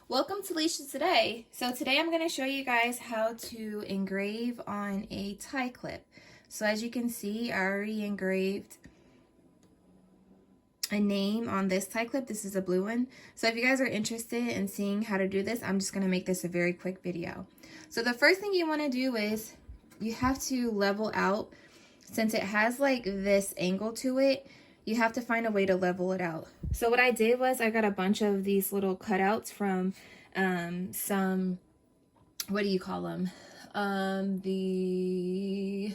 Welcome to Leisha Today. So today I'm going to show you guys how to engrave on a tie clip. So as you can see, I already engraved a name on this tie clip. This is a blue one. So if you guys are interested in seeing how to do this, I'm just going to make this a very quick video. So the first thing you want to do is you have to level out. Since it has like this angle to it, you have to find a way to level it out. So what I did was I got a bunch of these little cutouts from some, what do you call them? The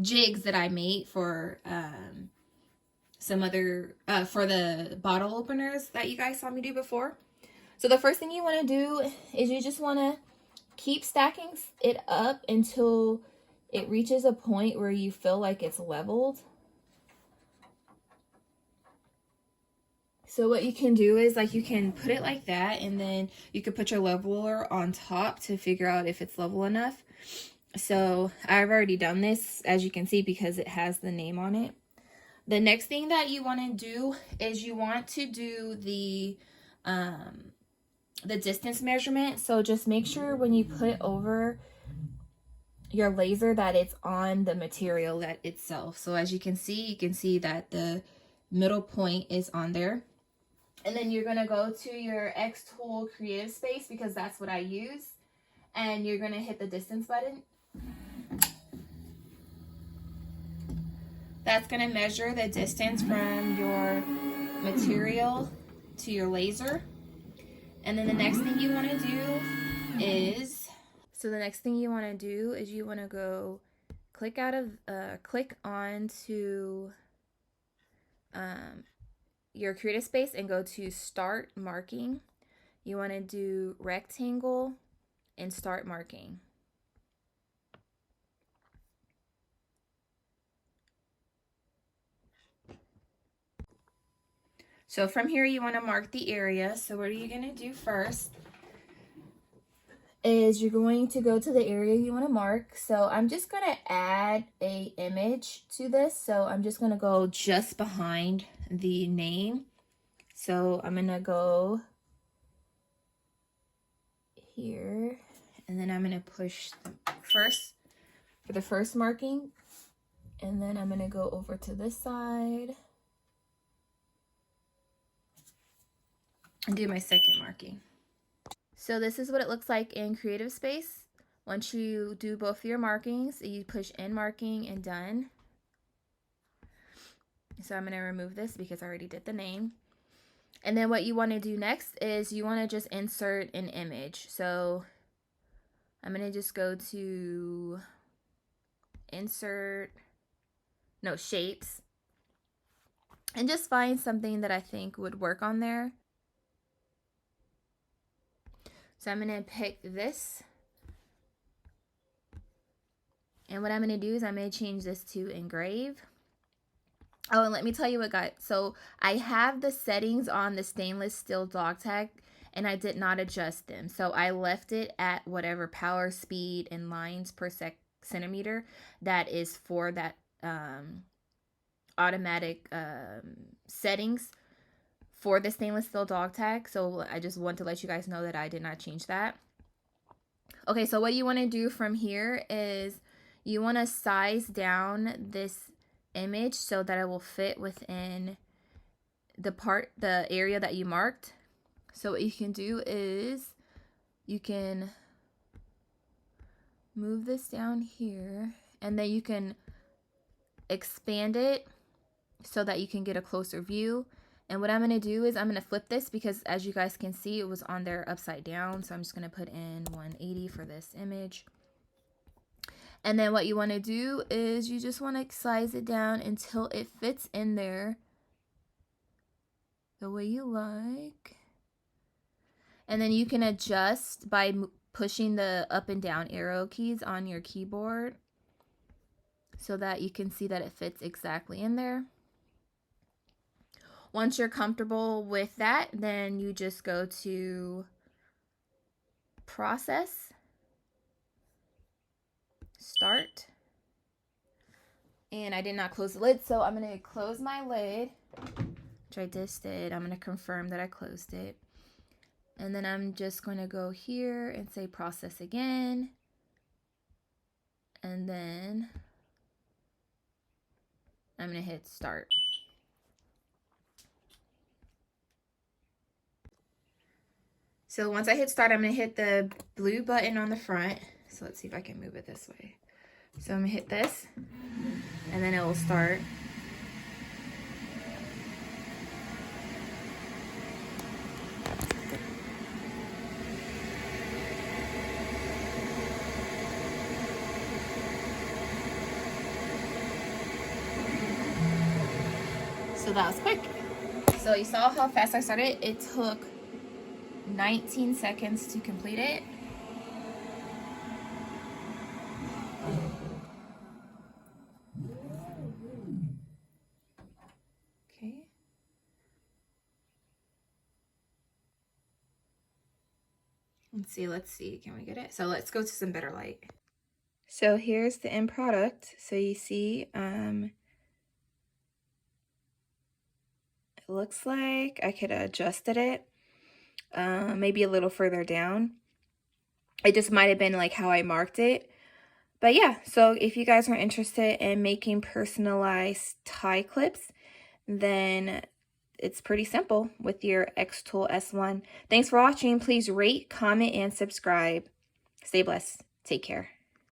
jigs that I made for some other, for the bottle openers that you guys saw me do before. So the first thing you want to do is you just want to keep stacking it up until it reaches a point where you feel like it's leveled. So what you can do is like you can put it like that, and then you could put your leveler on top to figure out if it's level enough. So I've already done this, as you can see, because it has the name on it. The next thing that you want to do is you want to do the distance measurement. So just make sure when you put it over your laser that it's on the material that itself. So as you can see that the middle point is on there. And then you're going to go to your xTool creative space, because that's what I use. And you're going to hit the distance button. That's going to measure the distance from your material to your laser. And then the next thing you want to do is, you want to go click on to your creative space and go to start marking. You want to do rectangle and start marking. So from here you want to mark the area. So what are you going to do first is you're going to go to the area you want to mark. So I'm just going to add a image to this. So I'm just going to go just behind the name. So I'm going to go here, and then I'm going to push for the first marking, and then I'm going to go over to this side and do my second marking. So this is what it looks like in Creative Space. Once you do both of your markings, you push end marking and done. So I'm going to remove this because I already did the name. And then what you want to do next is you want to just insert an image. So I'm going to just go to shapes, and just find something that I think would work on there. So I'm going to pick this. And what I'm going to do is I'm going to change this to engrave. Oh, and let me tell you what, guys. So I have the settings on the stainless steel dog tag, and I did not adjust them. So I left it at whatever power, speed, and lines per centimeter that is for that automatic settings for the stainless steel dog tag. So I just want to let you guys know that I did not change that. Okay, so what you want to do from here is you want to size down this image so that it will fit within the area that you marked. So what you can do is you can move this down here, and then you can expand it so that you can get a closer view. And what I'm going to do is I'm going to flip this, because as you guys can see, it was on there upside down. So I'm just going to put in 180 for this image. And then what you want to do is you just want to size it down until it fits in there the way you like. And then you can adjust by pushing the up and down arrow keys on your keyboard so that you can see that it fits exactly in there. Once you're comfortable with that, then you just go to process, start, and I did not close the lid, so I'm going to close my lid, which I just did. I'm going to confirm that I closed it. And then I'm just going to go here and say process again. And then I'm going to hit start. So once I hit start, I'm going to hit the blue button on the front. So let's see if I can move it this way. So I'm going to hit this, and then it will start. So that was quick. So you saw how fast I started. It took 19 seconds to complete it. Okay. Let's see, can we get it? So let's go to some better light. So here's the end product. So you see, it looks like I could have adjusted it, maybe a little further down. It just might have been like how I marked it. But yeah, so if you guys are interested in making personalized tie clips, then it's pretty simple with your xTool S1. Thanks for watching. Please rate, comment, and subscribe. Stay blessed. Take care.